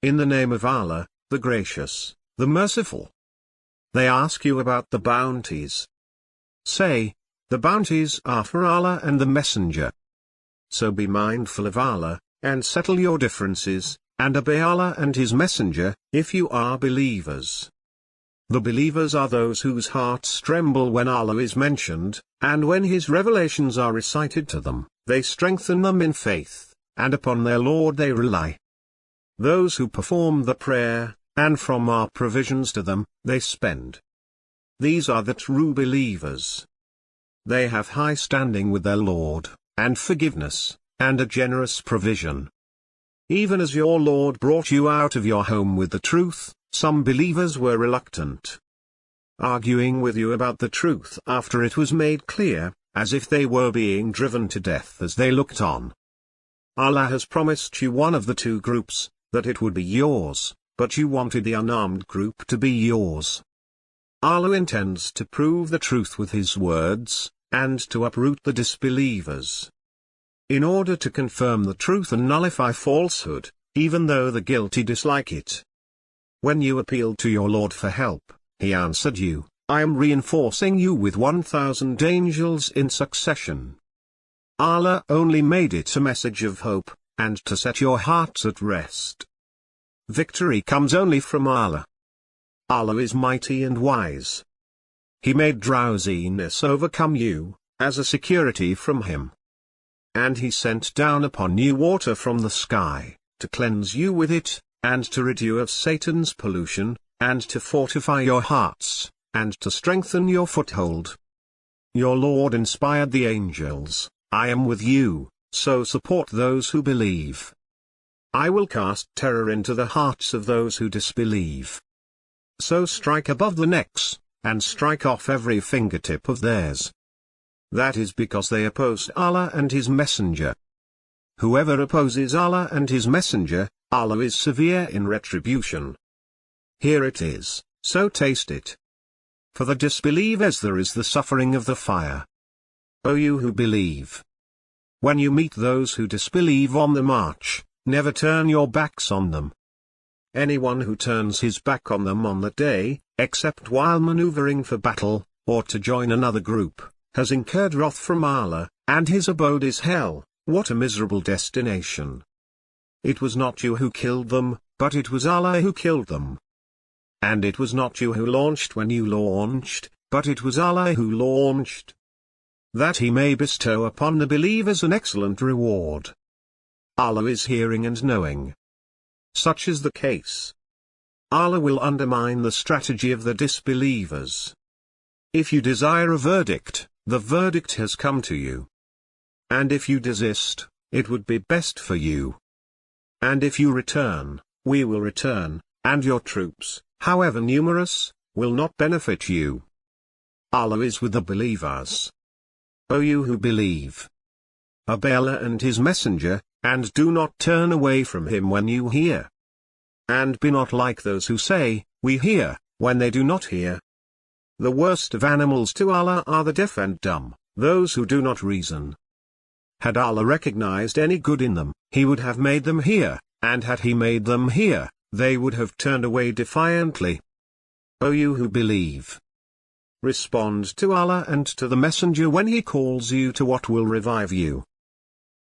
In the name of Allah, the Gracious, the Merciful. They ask you about the bounties. Say, the bounties are for Allah and the Messenger. So be mindful of Allah, and settle your differences, and obey Allah and His Messenger, if you are believers. The believers are those whose hearts tremble when Allah is mentioned, and when His revelations are recited to them, they strengthen them in faith, and upon their Lord they rely. Those who perform the prayer, and from our provisions to them, they spend. These are the true believers. They have high standing with their Lord, and forgiveness, and a generous provision. Even as your Lord brought you out of your home with the truth, some believers were reluctant, arguing with you about the truth after it was made clear, as if they were being driven to death as they looked on. Allah has promised you one of the two groups, that it would be yours, but you wanted the unarmed group to be yours. Allah intends to prove the truth with His words, and to uproot the disbelievers. In order to confirm the truth and nullify falsehood, even though the guilty dislike it. When you appealed to your Lord for help, He answered you, I am reinforcing you with 1,000 angels in succession. Allah only made it a message of hope, and to set your hearts at rest. Victory comes only from Allah. Allah is mighty and wise. He made drowsiness overcome you, as a security from Him. And He sent down upon you water from the sky, to cleanse you with it, and to rid you of Satan's pollution, and to fortify your hearts, and to strengthen your foothold. Your Lord inspired the angels, I am with you, so support those who believe. I will cast terror into the hearts of those who disbelieve. So strike above the necks, and strike off every fingertip of theirs. That is because they oppose Allah and His Messenger. Whoever opposes Allah and His Messenger, Allah is severe in retribution. Here it is, so taste it. For the disbelievers there is the suffering of the fire. O you who believe! When you meet those who disbelieve on the march, never turn your backs on them. Anyone who turns his back on them on the day, except while maneuvering for battle, or to join another group, has incurred wrath from Allah, and his abode is hell. What a miserable destination. It was not you who killed them, but it was Allah who killed them. And it was not you who launched when you launched, but it was Allah who launched. That He may bestow upon the believers an excellent reward. Allah is hearing and knowing. Such is the case. Allah will undermine the strategy of the disbelievers. If you desire a verdict, the verdict has come to you. And if you desist, it would be best for you. And if you return, we will return, and your troops, however numerous, will not benefit you. Allah is with the believers. O you who believe! Obey Allah and His Messenger, and do not turn away from Him when you hear. And be not like those who say, we hear, when they do not hear. The worst of animals to Allah are the deaf and dumb, those who do not reason. Had Allah recognized any good in them, He would have made them hear, and had He made them hear, they would have turned away defiantly. O you who believe! Respond to Allah and to the Messenger when He calls you to what will revive you.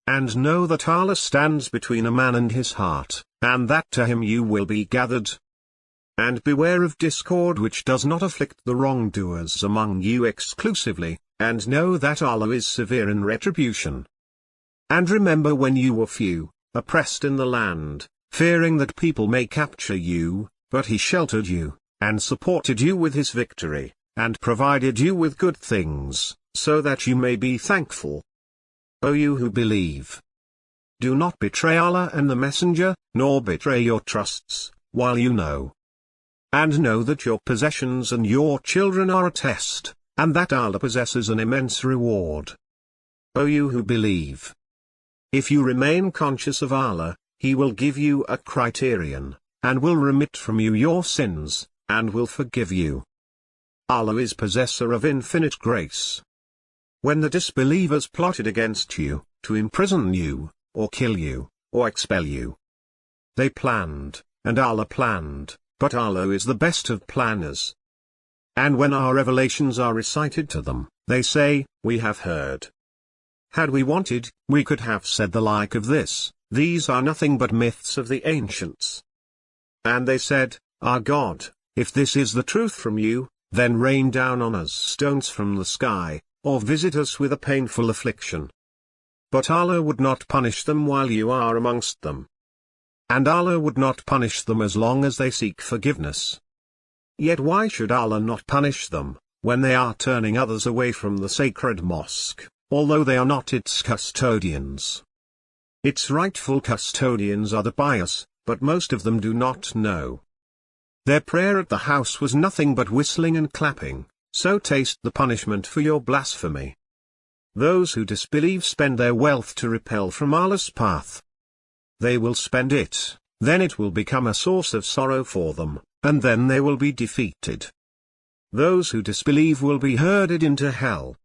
And know that Allah stands between a man and his heart, and that to Him you will be gathered. And beware of discord which does not afflict the wrongdoers among you exclusively, and know that Allah is severe in retribution. And remember when you were few, oppressed in the land, fearing that people may capture you, but He sheltered you, and supported you with His victory, and provided you with good things, so that you may be thankful. O you who believe! Do not betray Allah and the Messenger, nor betray your trusts, while you know. And know that your possessions and your children are a test, and that Allah possesses an immense reward. O you who believe! If you remain conscious of Allah, He will give you a criterion, and will remit from you your sins, and will forgive you. Allah is possessor of infinite grace. When the disbelievers plotted against you, to imprison you, or kill you, or expel you, they planned, and Allah planned, but Allah is the best of planners. And when our revelations are recited to them, they say, we have heard. Had we wanted, we could have said the like of this, these are nothing but myths of the ancients. And they said, our God, if this is the truth from you, then rain down on us stones from the sky, or visit us with a painful affliction. But Allah would not punish them while you are amongst them. And Allah would not punish them as long as they seek forgiveness. Yet why should Allah not punish them, when they are turning others away from the sacred mosque, although they are not its custodians? Its rightful custodians are the pious, but most of them do not know. Their prayer at the house was nothing but whistling and clapping, so taste the punishment for your blasphemy. Those who disbelieve spend their wealth to repel from Allah's path. They will spend it, then it will become a source of sorrow for them, and then they will be defeated. Those who disbelieve will be herded into hell.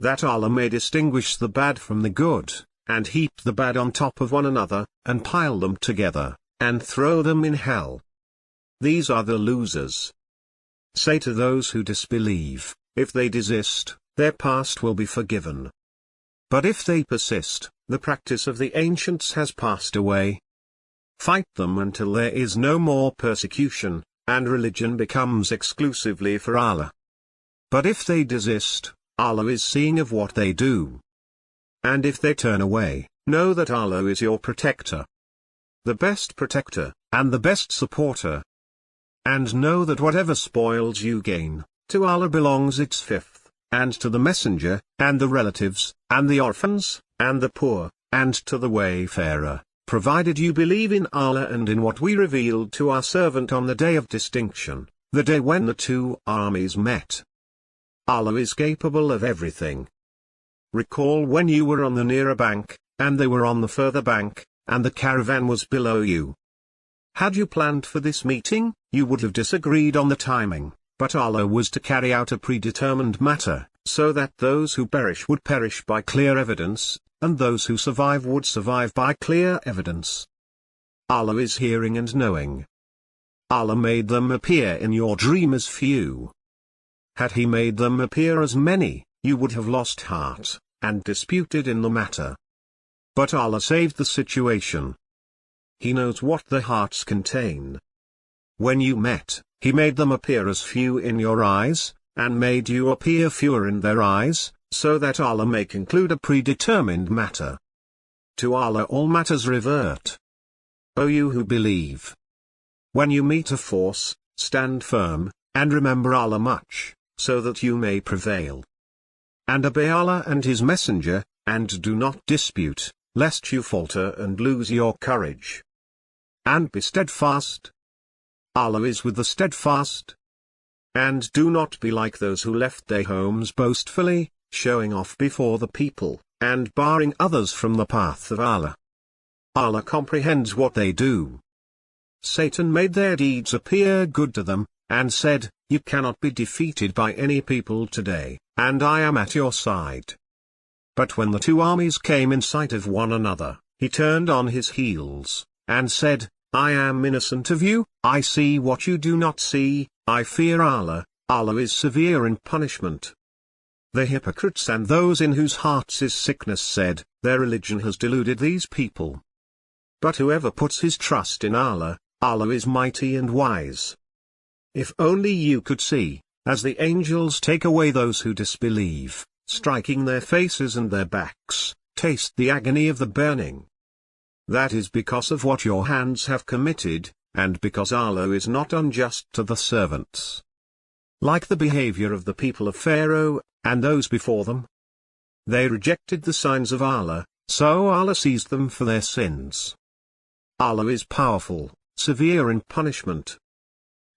That Allah may distinguish the bad from the good, and heap the bad on top of one another, and pile them together, and throw them in hell. These are the losers. Say to those who disbelieve, if they desist, their past will be forgiven. But if they persist, the practice of the ancients has passed away. Fight them until there is no more persecution, and religion becomes exclusively for Allah. But if they desist, Allah is seeing of what they do. And if they turn away, know that Allah is your protector. The best protector, and the best supporter. And know that whatever spoils you gain, to Allah belongs its fifth, and to the messenger, and the relatives, and the orphans, and the poor, and to the wayfarer, provided you believe in Allah and in what we revealed to our servant on the day of distinction, the day when the two armies met. Allah is capable of everything. Recall when you were on the nearer bank, and they were on the further bank, and the caravan was below you. Had you planned for this meeting, you would have disagreed on the timing, but Allah was to carry out a predetermined matter, so that those who perish would perish by clear evidence, and those who survive would survive by clear evidence. Allah is hearing and knowing. Allah made them appear in your dream as few. Had He made them appear as many, you would have lost heart, and disputed in the matter. But Allah saved the situation. He knows what the hearts contain. When you met, He made them appear as few in your eyes, and made you appear fewer in their eyes, so that Allah may conclude a predetermined matter. To Allah all matters revert. O you who believe! When you meet a force, stand firm, and remember Allah much, so that you may prevail. And obey Allah and His Messenger, and do not dispute, lest you falter and lose your courage. And be steadfast. Allah is with the steadfast. And do not be like those who left their homes boastfully, showing off before the people, and barring others from the path of Allah. Allah comprehends what they do. Satan made their deeds appear good to them, and said, you cannot be defeated by any people today, and I am at your side. But when the two armies came in sight of one another, he turned on his heels, and said, I am innocent of you, I see what you do not see, I fear Allah, Allah is severe in punishment. The hypocrites and those in whose hearts is sickness said, their religion has deluded these people. But whoever puts his trust in Allah, Allah is mighty and wise. If only you could see, as the angels take away those who disbelieve, striking their faces and their backs, taste the agony of the burning. That is because of what your hands have committed, and because Allah is not unjust to the servants. Like the behavior of the people of Pharaoh, and those before them. They rejected the signs of Allah, so Allah seized them for their sins. Allah is powerful, severe in punishment.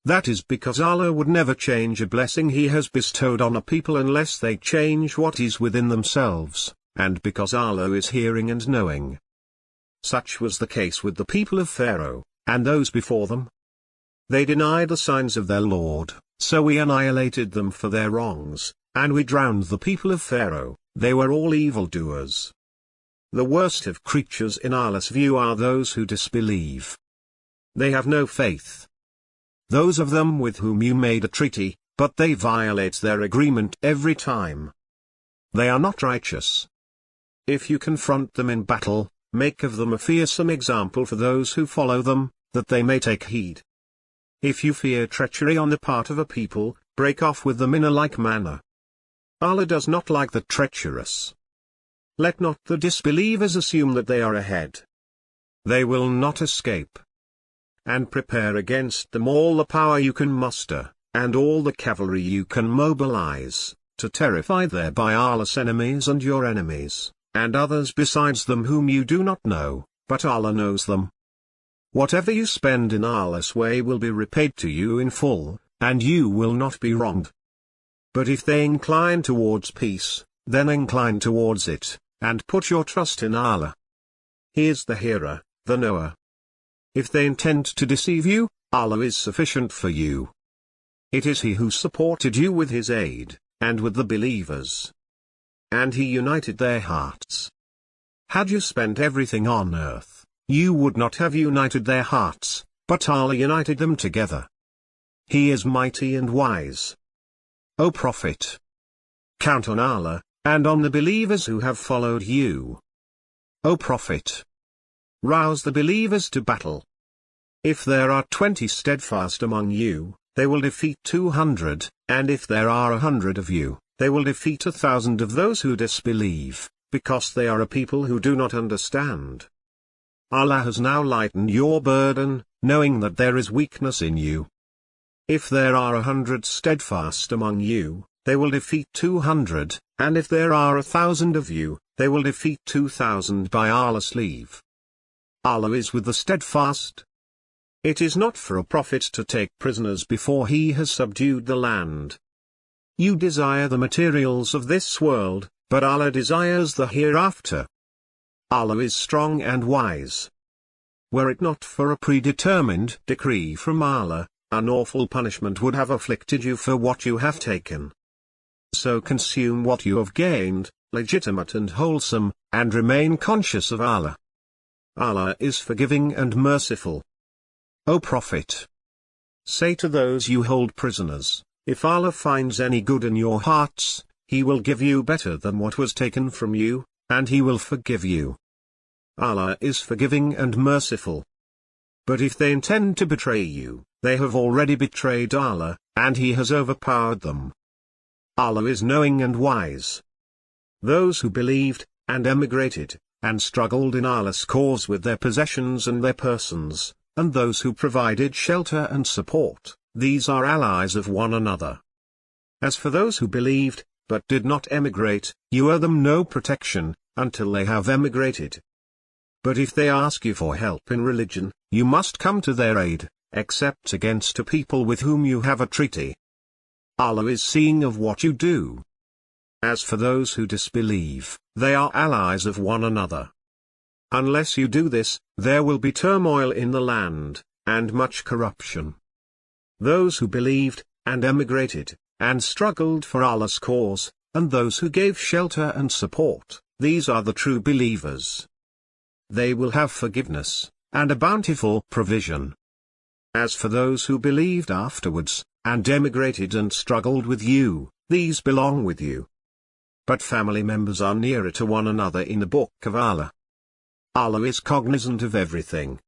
That is because Allah would never change a blessing He has bestowed on a people unless they change what is within themselves, and because Allah is hearing and knowing. Such was the case with the people of Pharaoh, and those before them. They denied the signs of their Lord, so we annihilated them for their wrongs, and we drowned the people of Pharaoh, they were all evildoers. The worst of creatures in Allah's view are those who disbelieve. They have no faith. Those of them with whom you made a treaty, but they violate their agreement every time. They are not righteous. If you confront them in battle, make of them a fearsome example for those who follow them, that they may take heed. If you fear treachery on the part of a people, break off with them in a like manner. Allah does not like the treacherous. Let not the disbelievers assume that they are ahead. They will not escape. And prepare against them all the power you can muster, and all the cavalry you can mobilize, to terrify thereby Allah's enemies and your enemies, and others besides them whom you do not know, but Allah knows them. Whatever you spend in Allah's way will be repaid to you in full, and you will not be wronged. But if they incline towards peace, then incline towards it, and put your trust in Allah. He is the hearer, the knower. If they intend to deceive you, Allah is sufficient for you. It is He who supported you with His aid, and with the believers. And He united their hearts. Had you spent everything on earth, you would not have united their hearts, but Allah united them together. He is mighty and wise. O Prophet! Count on Allah, and on the believers who have followed you. O Prophet! Rouse the believers to battle. If there are 20 steadfast among you, they will defeat 200, and if there are 100 of you, they will defeat 1,000 of those who disbelieve, because they are a people who do not understand. Allah has now lightened your burden, knowing that there is weakness in you. If there are 100 steadfast among you, they will defeat 200, and if there are 1,000 of you, they will defeat 2,000 by Allah's leave. Allah is with the steadfast. It is not for a prophet to take prisoners before he has subdued the land. You desire the materials of this world, but Allah desires the hereafter. Allah is strong and wise. Were it not for a predetermined decree from Allah, an awful punishment would have afflicted you for what you have taken. So consume what you have gained, legitimate and wholesome, and remain conscious of Allah. Allah is forgiving and merciful. O Prophet! Say to those you hold prisoners, if Allah finds any good in your hearts, He will give you better than what was taken from you, and He will forgive you. Allah is forgiving and merciful. But if they intend to betray you, they have already betrayed Allah, and He has overpowered them. Allah is knowing and wise. Those who believed, and emigrated, and struggled in Allah's cause with their possessions and their persons, and those who provided shelter and support, these are allies of one another. As for those who believed, but did not emigrate, you owe them no protection, until they have emigrated. But if they ask you for help in religion, you must come to their aid, except against a people with whom you have a treaty. Allah is seeing of what you do. As for those who disbelieve, they are allies of one another. Unless you do this, there will be turmoil in the land, and much corruption. Those who believed, and emigrated, and struggled for Allah's cause, and those who gave shelter and support, these are the true believers. They will have forgiveness, and a bountiful provision. As for those who believed afterwards, and emigrated and struggled with you, these belong with you. But family members are nearer to one another in the book of Allah. Allah is cognizant of everything.